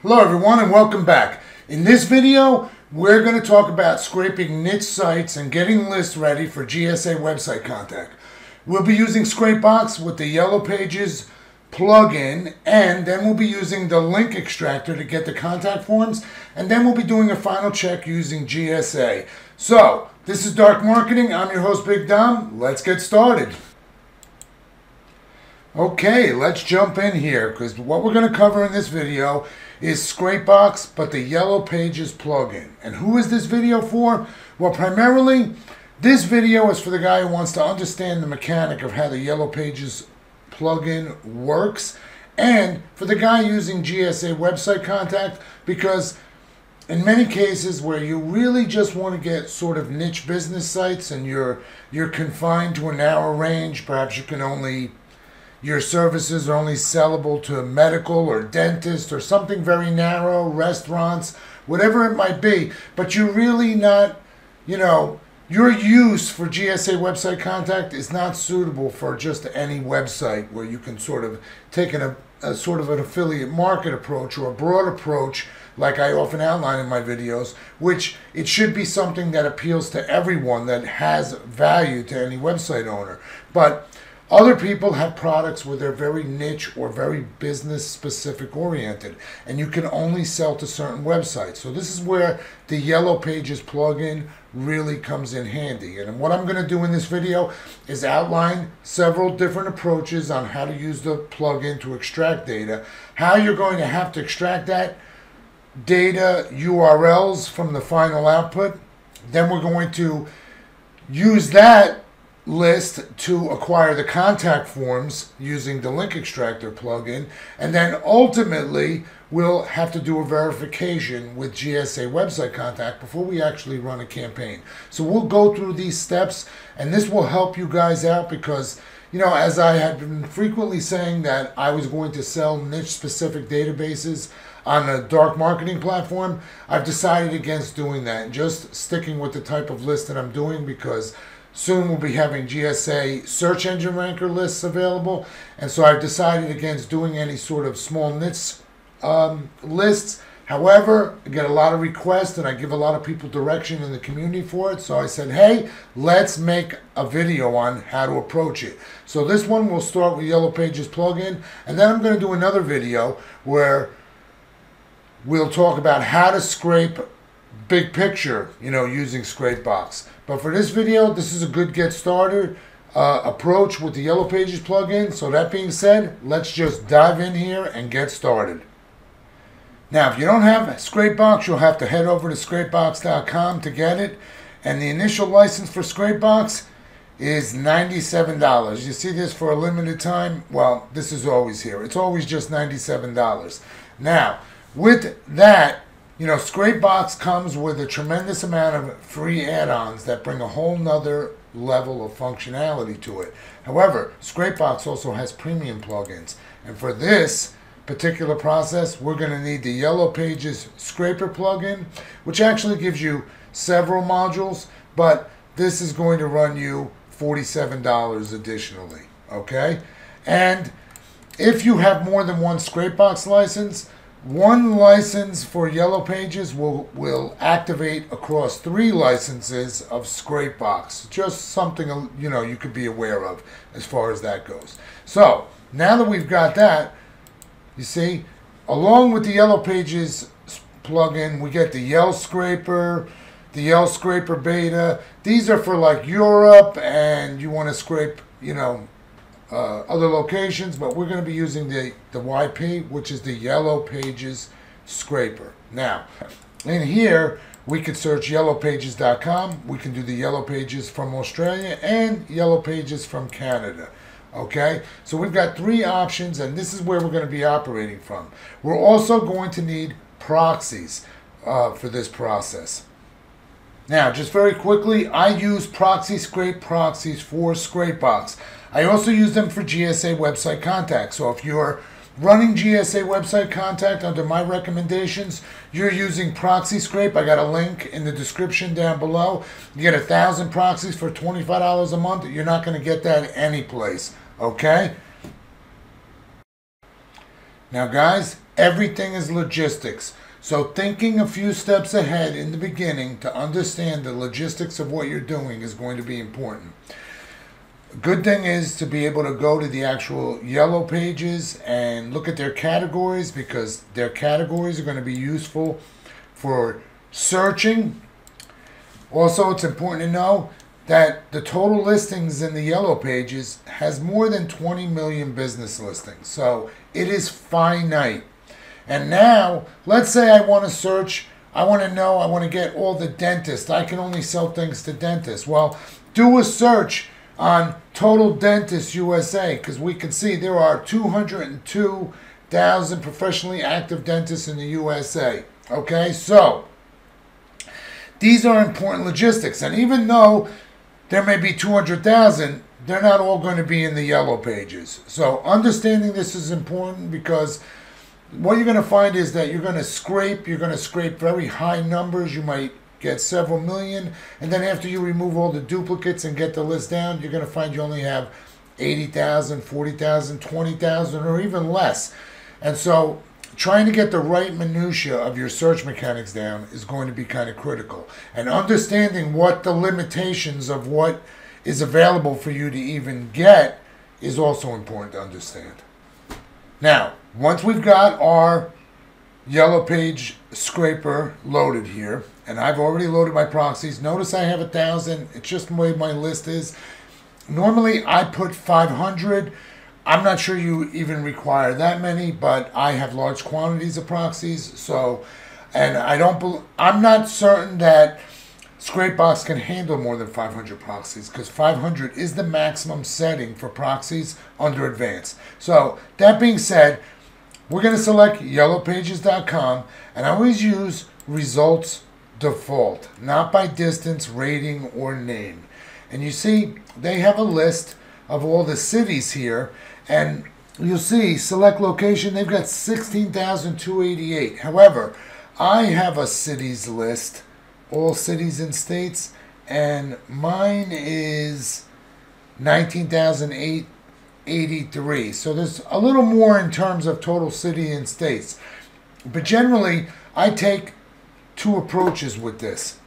Hello everyone and welcome back. In this video, we're going to talk about scraping niche sites and getting lists ready for GSA website contact. We'll be using ScrapeBox with the Yellow Pages plugin, and then we'll be using the link extractor to get the contact forms, and then we'll be doing a final check using GSA. So, this is Dark Marketing. I'm your host, Big Dom. Let's get started. Okay, let's jump in here because what we're going to cover in this video is ScrapeBox, but the Yellow Pages plugin. And who is this video for? Well, primarily, this video is for the guy who wants to understand the mechanic of how the Yellow Pages plugin works, and for the guy using GSA website contact, because in many cases where you really just want to get sort of niche business sites and you're confined to a narrow range, perhaps your services are only sellable to medical or dentist or something very narrow, restaurants, whatever it might be, but you're really not, your use for GSA website contact is not suitable for just any website where you can sort of take a sort of an affiliate market approach or a broad approach like I often outline in my videos, which it should be something that appeals to everyone, that has value to any website owner. But other people have products where they're very niche or very business specific oriented, and you can only sell to certain websites. So this is where the Yellow Pages plugin really comes in handy. And what I'm going to do in this video is outline several different approaches on how to use the plugin to extract data, how you're going to have to extract that data URLs from the final output. Then we're going to use that list to acquire the contact forms using the link extractor plugin, and then ultimately we'll have to do a verification with GSA website contact before we actually run a campaign. So we'll go through these steps, and this will help you guys out because, as I have been frequently saying that I was going to sell niche specific databases on a dark marketing platform, I've decided against doing that and just sticking with the type of list that I'm doing, because soon we'll be having GSA search engine ranker lists available, and so I've decided against doing any sort of small niche lists. However, I get a lot of requests and I give a lot of people direction in the community for it, so I said, hey, let's make a video on how to approach it. So this one will start with Yellow Pages plugin, and then I'm going to do another video where we'll talk about how to scrape big picture, using ScrapeBox. But for this video, this is a good get started approach with the Yellow Pages plugin. So that being said, let's just dive in here and get started. Now, if you don't have ScrapeBox, you'll have to head over to ScrapeBox.com to get it. And the initial license for ScrapeBox is $97. You see this for a limited time? Well, this is always here. It's always just $97. Now, with that, ScrapeBox comes with a tremendous amount of free add-ons that bring a whole nother level of functionality to it. However, ScrapeBox also has premium plugins. And for this particular process, we're going to need the Yellow Pages Scraper plugin, which actually gives you several modules, but this is going to run you $47 additionally, okay? And if you have more than one ScrapeBox license, one license for Yellow Pages will activate across 3 licenses of ScrapeBox. Just something, you could be aware of as far as that goes. So, now that we've got that, you see, along with the Yellow Pages plugin, we get the Yell Scraper, the Yell Scraper Beta. These are for like Europe and you want to scrape, other locations, but we're going to be using the YP, which is the Yellow Pages Scraper. Now, in here, we could search yellowpages.com. We can do the Yellow Pages from Australia and Yellow Pages from Canada. Okay, so we've got 3 options, and this is where we're going to be operating from. We're also going to need proxies for this process. Now, just very quickly, I use proxy scrape proxies for ScrapeBox. I also use them for GSA website contact. So if you're running GSA website contact under my recommendations, you're using proxy scrape. I got a link in the description down below. You get 1,000 proxies for $25 a month. You're not going to get that anyplace, okay? Now guys, Everything is logistics. So thinking a few steps ahead in the beginning to understand the logistics of what you're doing is going to be important. Good thing is to be able to go to the actual yellow pages and look at their categories, because their categories are going to be useful for searching. Also, it's important to know that the total listings in the yellow pages has more than 20 million business listings. So it is finite. And now, let's say I want to search, I want to get all the dentists. I can only sell things to dentists. Well, do a search on Total Dentists USA, because we can see there are 202,000 professionally active dentists in the USA. Okay, so these are important logistics. And even though there may be 200,000, they're not all going to be in the yellow pages. So understanding this is important, because what you're going to find is that you're going to scrape very high numbers. You might get several million, and then after you remove all the duplicates and get the list down, you're going to find you only have 80,000, 40,000, 20,000, or even less. And so trying to get the right minutia of your search mechanics down is going to be kind of critical. And understanding what the limitations of what is available for you to even get is also important to understand. Now, once we've got our yellow page scraper loaded here, and I've already loaded my proxies. Notice I have 1,000. It's just the way my list is. Normally I put 500. I'm not sure you even require that many, but I have large quantities of proxies. So, and I'm not certain that ScrapeBox can handle more than 500 proxies, because 500 is the maximum setting for proxies under advanced. So that being said, we're going to select yellowpages.com, and I always use results default, not by distance, rating, or name. And you see they have a list of all the cities here, and you'll see select location, they've got 16,288. However, I have a cities list, all cities and states, and mine is 19,883. So there's a little more in terms of total city and states. But generally, I take two approaches with this.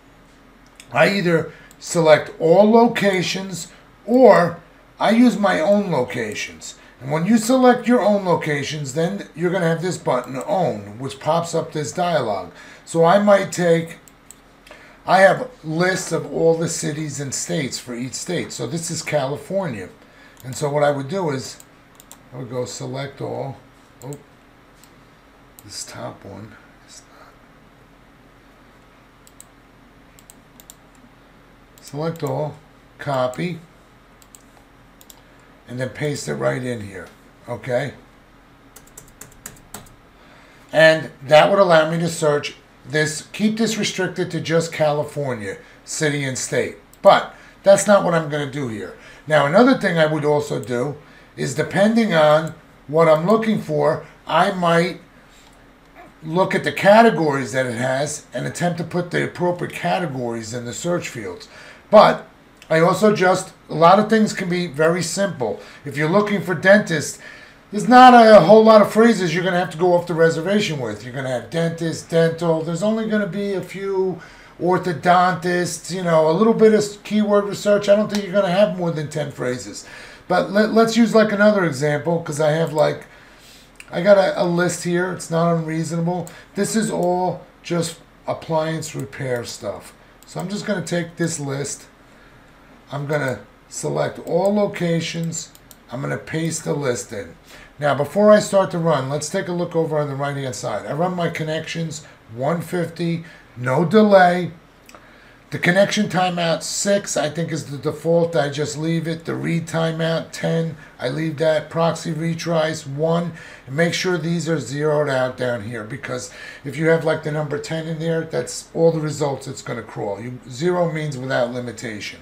I either select all locations, or I use my own locations. And when you select your own locations, then you're going to have this button, Own, which pops up this dialog. So I have lists of all the cities and states for each state. So this is California. And so what I would do is, I would go select all. Oh, this top one is not. Select all, copy, and then paste it right in here. Okay? And that would allow me to search this, keep this restricted to just California, city and state. But that's not what I'm going to do here. Now, another thing I would also do is, depending on what I'm looking for, I might look at the categories that it has and attempt to put the appropriate categories in the search fields. But I also a lot of things can be very simple. If you're looking for dentist, there's not a whole lot of phrases you're going to have to go off the reservation with. You're going to have dentist, dental. There's only going to be a few orthodontists, a little bit of keyword research. I don't think you're going to have more than 10 phrases. But let's use like another example, because I got a list here. It's not unreasonable. This is all just appliance repair stuff. So I'm just going to take this list. I'm going to select all locations. I'm going to paste the list in. Now, before I start to run, let's take a look over on the right-hand side. I run my connections, 150, no delay. The connection timeout, 6, I think is the default. I just leave it. The read timeout, 10, I leave that. Proxy retries, 1. And make sure these are zeroed out down here, because if you have like the number 10 in there, that's all the results it's going to crawl. 0 means without limitation.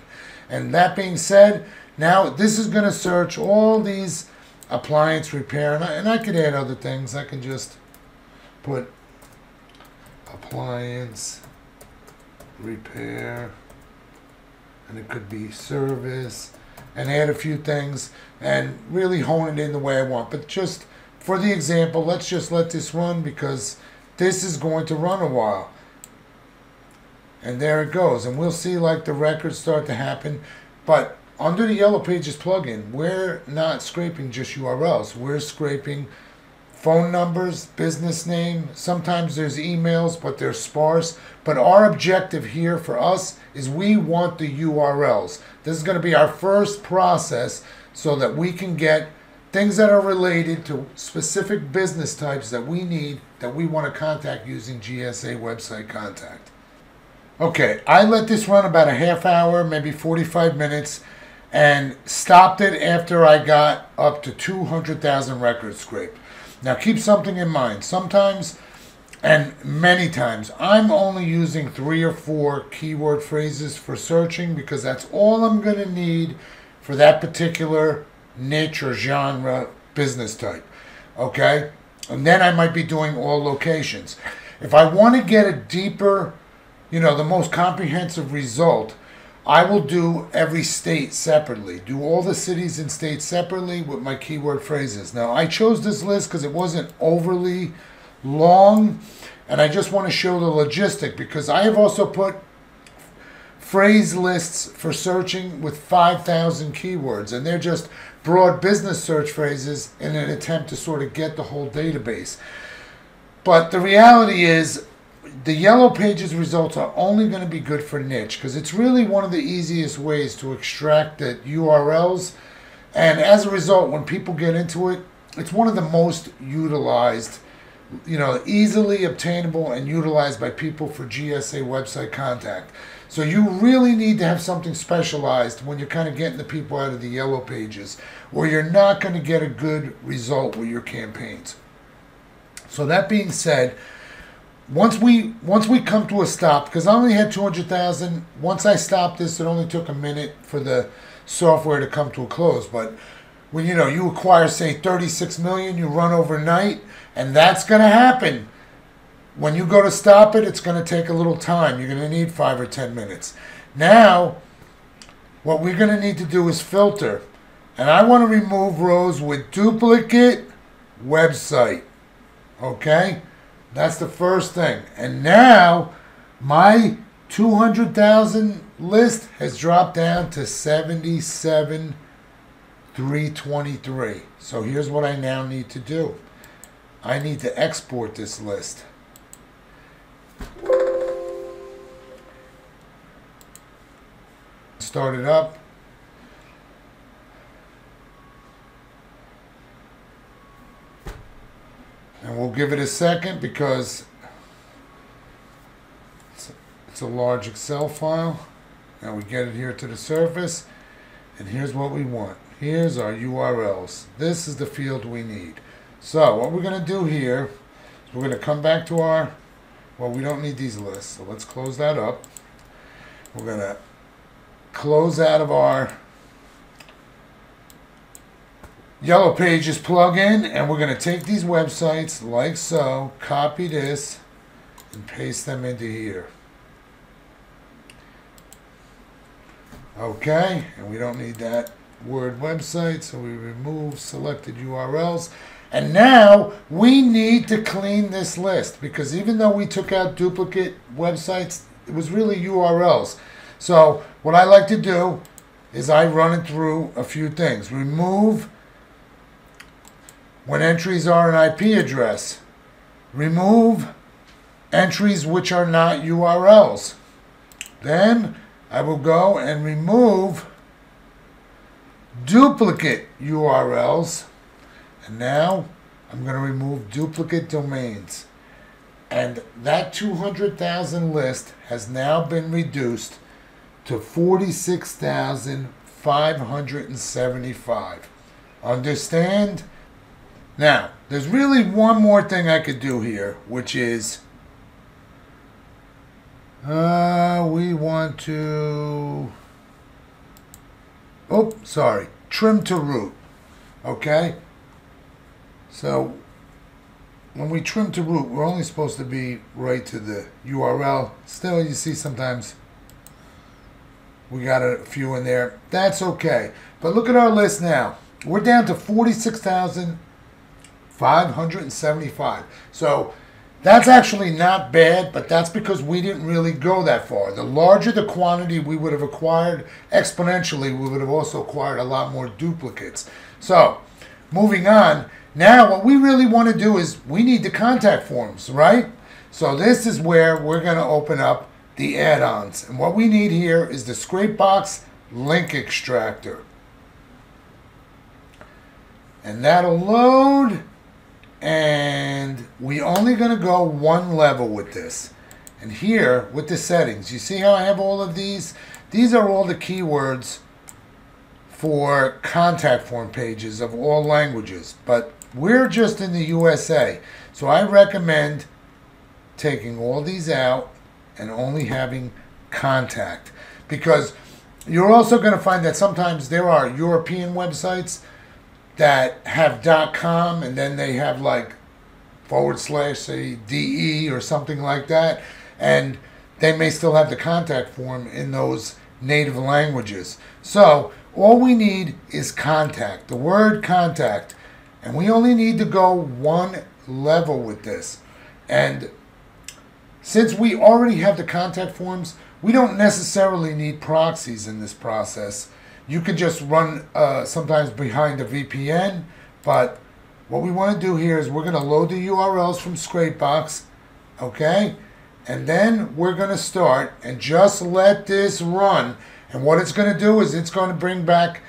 And that being said, now this is going to search all these appliance repair, and I could add other things. I can just put appliance repair, and it could be service, and add a few things and really hone it in the way I want. But just for the example, let's just let this run because this is going to run a while. And there it goes. And we'll see like the records start to happen. But under the Yellow Pages plugin, we're not scraping just URLs. We're scraping phone numbers, business name. Sometimes there's emails, but they're sparse. But our objective here for us is we want the URLs. This is going to be our first process so that we can get things that are related to specific business types that we need, that we want to contact using GSA website contact. Okay, I let this run about a half hour, maybe 45 minutes, and stopped it after I got up to 200,000 records scraped. Now keep something in mind. Sometimes, and many times, I'm only using 3 or 4 keyword phrases for searching because that's all I'm going to need for that particular niche or genre business type. Okay? And then I might be doing all locations. If I want to get a deeper, the most comprehensive result, I will do every state separately. Do all the cities and states separately with my keyword phrases. Now, I chose this list because it wasn't overly long, and I just want to show the logistic because I have also put phrase lists for searching with 5,000 keywords, and they're just broad business search phrases in an attempt to sort of get the whole database. But the reality is, the Yellow Pages results are only going to be good for niche because it's really one of the easiest ways to extract the URLs. And as a result, when people get into it, it's one of the most utilized, easily obtainable and utilized by people for GSA website contact. So you really need to have something specialized when you're kind of getting the people out of the Yellow Pages, or you're not going to get a good result with your campaigns. So that being said, once we come to a stop, because I only had 200,000, once I stopped this, it only took a minute for the software to come to a close. But when you acquire, say, 36 million, you run overnight, and that's going to happen. When you go to stop it, it's going to take a little time. You're going to need 5 or 10 minutes. Now, what we're going to need to do is filter. And I want to remove rows with duplicate website. Okay? That's the first thing. And now, my 200,000 list has dropped down to 77,323. So here's what I now need to do. I need to export this list. Start it up. And we'll give it a second because it's a large Excel file. Now we get it here to the surface. And here's what we want. Here's our URLs. This is the field we need. So what we're going to do here is we're going to come back to our, well, we don't need these lists. So let's close that up. We're going to close out of our Yellow Pages plugin, and we're going to take these websites like so, copy this, and paste them into here. Okay, and we don't need that word website, so we remove selected URLs. And now we need to clean this list because even though we took out duplicate websites, it was really URLs. So what I like to do is I run it through a few things. Remove when entries are an IP address. Remove entries which are not URLs. Then I will go and remove duplicate URLs. And now I'm going to remove duplicate domains. And that 200,000 list has now been reduced to 46,575. Understand? Now, there's really one more thing I could do here, which is we want to, trim to root. Okay? So, when we trim to root, we're only supposed to be right to the URL. Still, you see sometimes we got a few in there. That's okay. But look at our list now. We're down to 46,000. 575. So that's actually not bad, but that's because we didn't really go that far. The larger the quantity we would have acquired, exponentially, we would have also acquired a lot more duplicates. So, moving on, now what we really want to do is we need the contact forms, right? So this is where we're going to open up the add-ons. And what we need here is the ScrapeBox link extractor. And that'll load. And we're only going to go one level with this. And here, with the settings, you see how I have all of these? These are all the keywords for contact form pages of all languages. But we're just in the USA. So I recommend taking all these out and only having contact. Because you're also going to find that sometimes there are European websites that have .com and then they have like / say DE or something like that, and they may still have the contact form in those native languages. So all we need is contact, the word contact, and we only need to go one level with this. And since we already have the contact forms, we don't necessarily need proxies in this process. You could just run sometimes behind a VPN, but what we want to do here is we're going to load the URLs from ScrapeBox, okay? And then we're going to start and just let this run. And what it's going to do is it's going to bring back,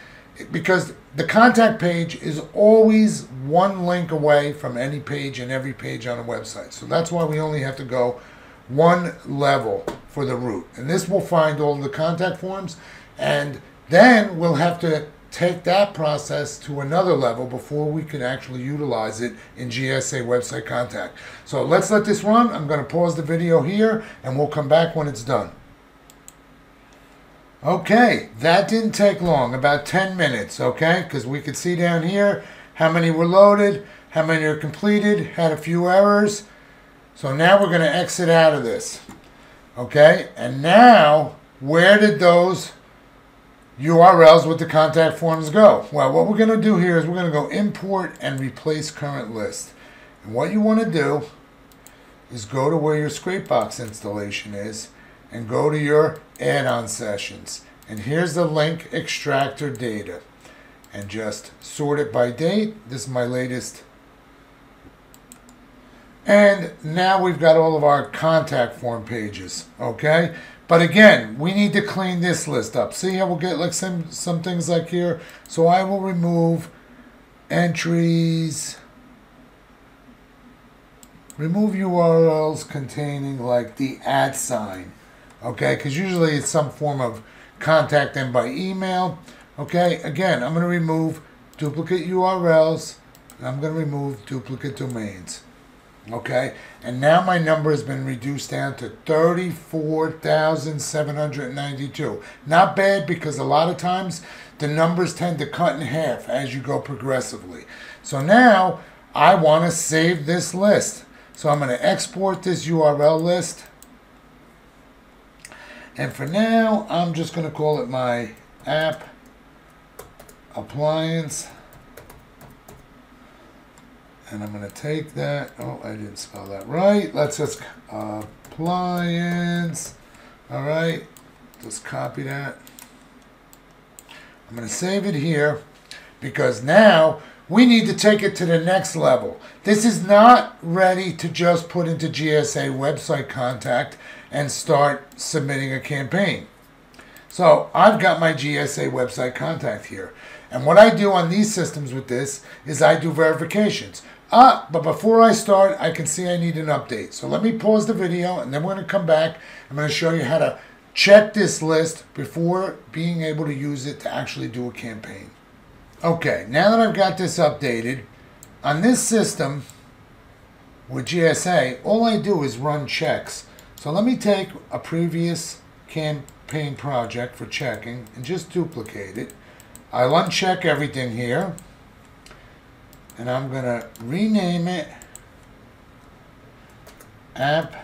because the contact page is always one link away from any page and every page on a website. So that's why we only have to go one level for the root. And this will find all the contact forms, and then we'll have to take that process to another level before we can actually utilize it in GSA website contact. So let's let this run. I'm going to pause the video here and we'll come back when it's done. Okay, that didn't take long, about 10 minutes, okay? Because we could see down here how many were loaded, how many are completed, had a few errors. So now we're going to exit out of this, okay? And now, where did those URLs with the contact forms go? Well, what we're going to do here is we're going to go import and replace current list. And what you want to do is go to where your ScrapeBox installation is and go to your add-on sessions. And here's the link extractor data. And just sort it by date. This is my latest. And now we've got all of our contact form pages, okay? But again, we need to clean this list up. See how we'll get like some things like here? So I will remove entries, remove URLs containing like the @ sign, okay? Because usually it's some form of contact them by email, okay? Again, I'm going to remove duplicate URLs, and I'm going to remove duplicate domains. Okay, and now my number has been reduced down to 34,792. Not bad, because a lot of times the numbers tend to cut in half as you go progressively. So now I want to save this list. So I'm going to export this URL list. And for now, I'm just going to call it my app appliance. And I'm going to take that. Oh, I didn't spell that right. Let's just appliance. All right. Just copy that. I'm going to save it here because now we need to take it to the next level. This is not ready to just put into GSA website contact and start submitting a campaign. So I've got my GSA website contact here. And what I do on these systems with this is I do verifications. But before I start, I can see I need an update. So let me pause the video, and then we're going to come back. I'm going to show you how to check this list before being able to use it to actually do a campaign. Okay, now that I've got this updated, on this system with GSA, all I do is run checks. So let me take a previous campaign project for checking and just duplicate it. I'll uncheck everything here. And I'm going to rename it App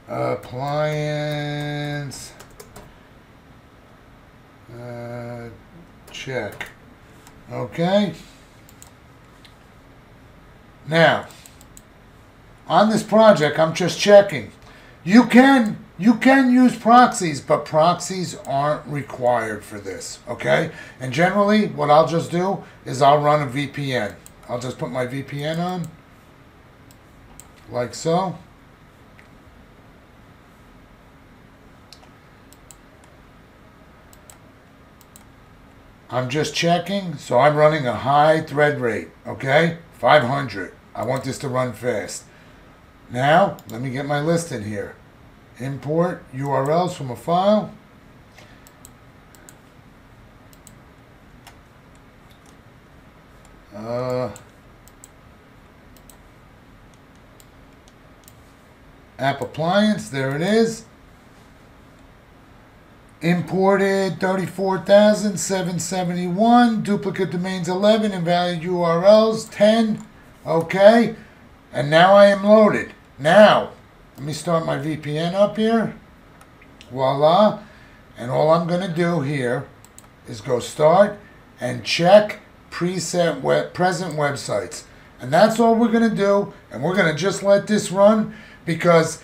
Appliance Check. Okay. Now, on this project, I'm just checking. You can use proxies, but proxies aren't required for this, okay? And generally, what I'll just do is I'll run a VPN. I'll just put my VPN on, like so. I'm just checking, so I'm running a high thread rate, okay? 500. I want this to run fast. Now, let me get my list in here. Import URLs from a file. App appliance, there it is. Imported 34,771, duplicate domains 11, invalid URLs 10. Okay, and now I am loaded. Now, let me start my VPN up here. Voila. And all I'm going to do here is go start and check present present websites. And that's all we're going to do. And we're going to just let this run because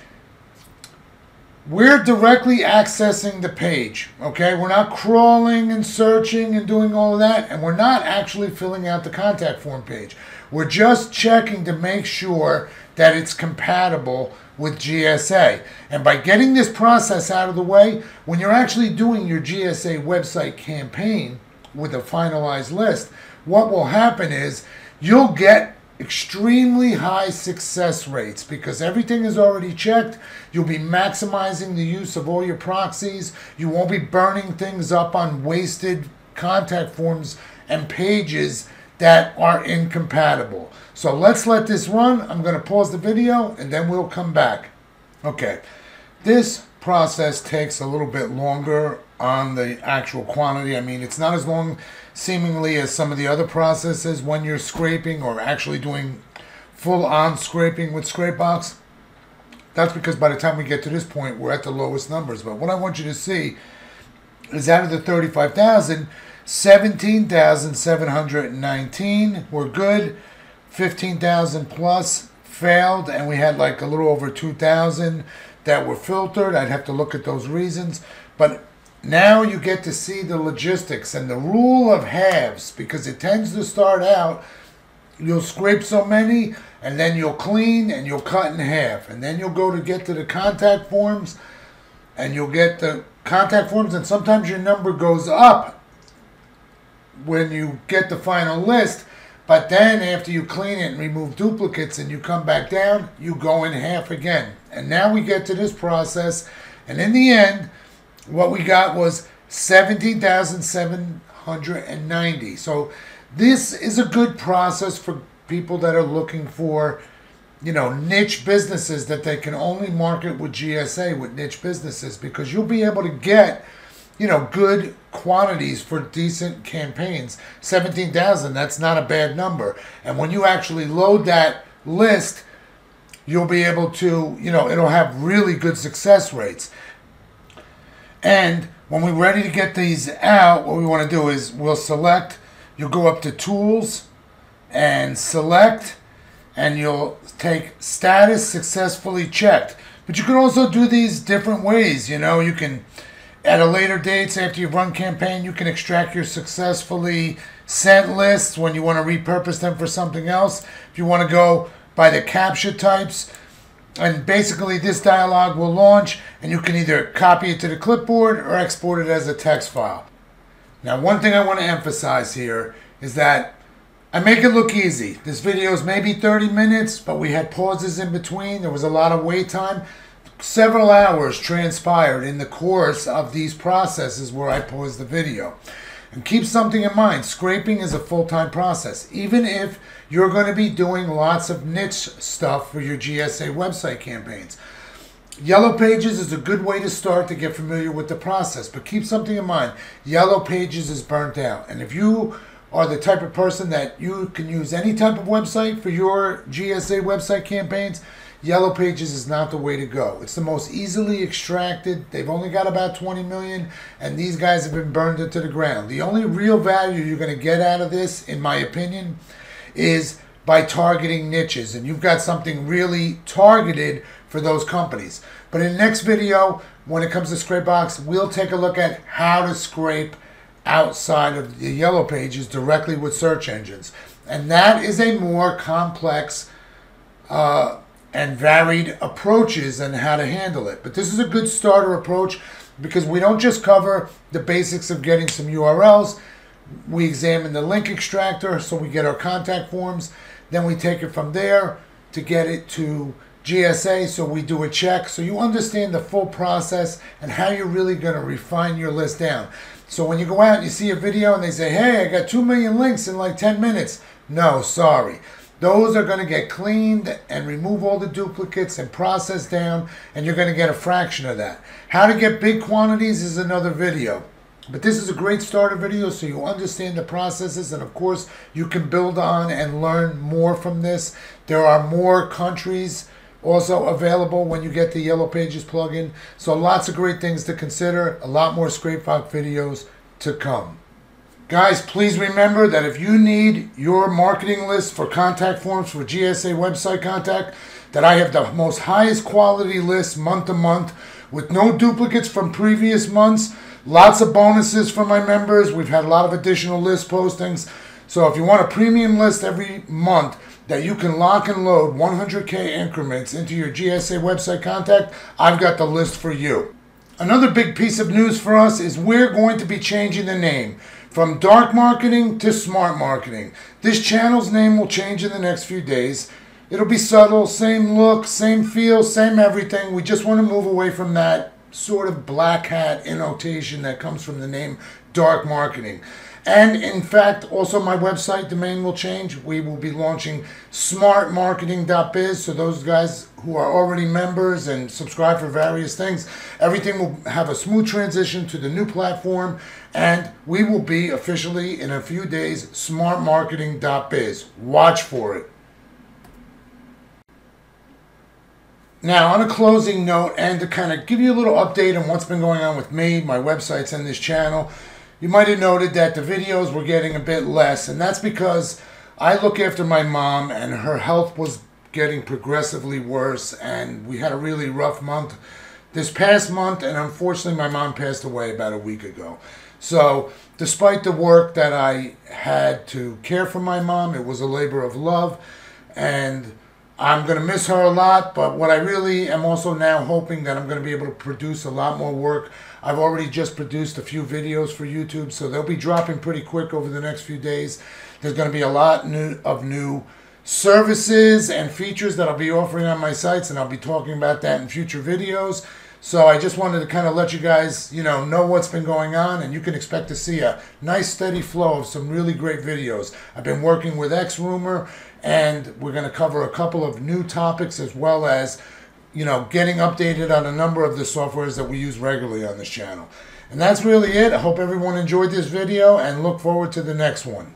we're directly accessing the page, okay? We're not crawling and searching and doing all of that, and we're not actually filling out the contact form page. We're just checking to make sure that it's compatible with GSA. And by getting this process out of the way, when you're actually doing your GSA website campaign with a finalized list, what will happen is you'll get extremely high success rates because everything is already checked. You'll be maximizing the use of all your proxies. You won't be burning things up on wasted contact forms and pages that are incompatible. So let's let this run. I'm going to pause the video and then we'll come back. Okay, this process takes a little bit longer on the actual quantity. I mean, it's not as long seemingly as some of the other processes when you're scraping or actually doing full-on scraping with ScrapeBox. That's because by the time we get to this point, we're at the lowest numbers. But what I want you to see is out of the 35,000, 17,719 were good, 15,000 plus failed, and we had like a little over 2,000 that were filtered. I'd have to look at those reasons. But now you get to see the logistics and the rule of halves, because it tends to start out, you'll scrape so many, and then you'll clean and you'll cut in half. And then you'll go to get to the contact forms, and you'll get the contact forms, and sometimes your number goes up when you get the final list. But then after you clean it and remove duplicates and you come back down, you go in half again. And now we get to this process, and in the end, what we got was 17,790. So this is a good process for people that are looking for, you know, niche businesses that they can only market with GSA, with niche businesses, because you'll be able to get, you know, good quantities for decent campaigns. 17,000, that's not a bad number. And when you actually load that list, you'll be able to, you know, it'll have really good success rates. And when we're ready to get these out, what we want to do is we'll select, you'll go up to Tools and select, and you'll take Status Successfully Checked. But you can also do these different ways. You know, you can, at a later date, after you've run campaign, you can extract your successfully sent lists when you want to repurpose them for something else. If you want to go by the captcha types, and basically this dialog will launch, and you can either copy it to the clipboard or export it as a text file. Now, one thing I want to emphasize here is that I make it look easy. This video is maybe 30 minutes, but we had pauses in between. There was a lot of wait time. Several hours transpired in the course of these processes where I paused the video. And keep something in mind, scraping is a full-time process. Even if you're going to be doing lots of niche stuff for your GSA website campaigns. Yellow Pages is a good way to start to get familiar with the process, but keep something in mind. Yellow Pages is burnt out. And if you are the type of person that you can use any type of website for your GSA website campaigns, Yellow Pages is not the way to go. It's the most easily extracted. They've only got about 20 million, and these guys have been burned into the ground. The only real value you're going to get out of this, in my opinion, is by targeting niches, and you've got something really targeted for those companies. But in the next video, when it comes to ScrapeBox, we'll take a look at how to scrape outside of the yellow pages directly with search engines. And that is a more complex and varied approaches and how to handle it. But this is a good starter approach because we don't just cover the basics of getting some URLs. We examine the link extractor, so we get our contact forms. Then we take it from there to get it to GSA, so we do a check. So you understand the full process and how you're really going to refine your list down. So when you go out and you see a video and they say, hey, I got 2 million links in like 10 minutes. No, sorry. Those are going to get cleaned and remove all the duplicates and processed down, and you're going to get a fraction of that. How to get big quantities is another video. But this is a great starter video so you understand the processes, and of course you can build on and learn more from this. There are more countries also available when you get the Yellow Pages plugin. So lots of great things to consider. A lot more ScrapeBox videos to come. Guys, please remember that if you need your marketing list for contact forms for GSA website contact, that I have the most highest quality list month to month with no duplicates from previous months. Lots of bonuses for my members. We've had a lot of additional list postings. So if you want a premium list every month that you can lock and load 100K increments into your GSA website contact, I've got the list for you. Another big piece of news for us is we're going to be changing the name from Dark Marketing to Smart Marketing. This channel's name will change in the next few days. It'll be subtle, same look, same feel, same everything. We just want to move away from that sort of black hat annotation that comes from the name Dark Marketing. And in fact, also my website domain will change. We will be launching smartmarketing.biz. So those guys who are already members and subscribe for various things, everything will have a smooth transition to the new platform. And we will be officially in a few days smartmarketing.biz. Watch for it. Now, on a closing note, and to kind of give you a little update on what's been going on with me, my websites, and this channel, you might have noted that the videos were getting a bit less, and that's because I look after my mom, and her health was getting progressively worse, and we had a really rough month this past month, and unfortunately my mom passed away about a week ago. So, despite the work that I had to care for my mom, it was a labor of love, and I'm going to miss her a lot, but what I really am also now hoping that I'm going to be able to produce a lot more work. I've already just produced a few videos for YouTube, so they'll be dropping pretty quick over the next few days. There's going to be a lot of new services and features that I'll be offering on my sites, and I'll be talking about that in future videos. So I just wanted to kind of let you guys, know what's been going on, and you can expect to see a nice steady flow of some really great videos. I've been working with XRumor, and we're going to cover a couple of new topics as well as, getting updated on a number of the softwares that we use regularly on this channel. And that's really it. I hope everyone enjoyed this video and look forward to the next one.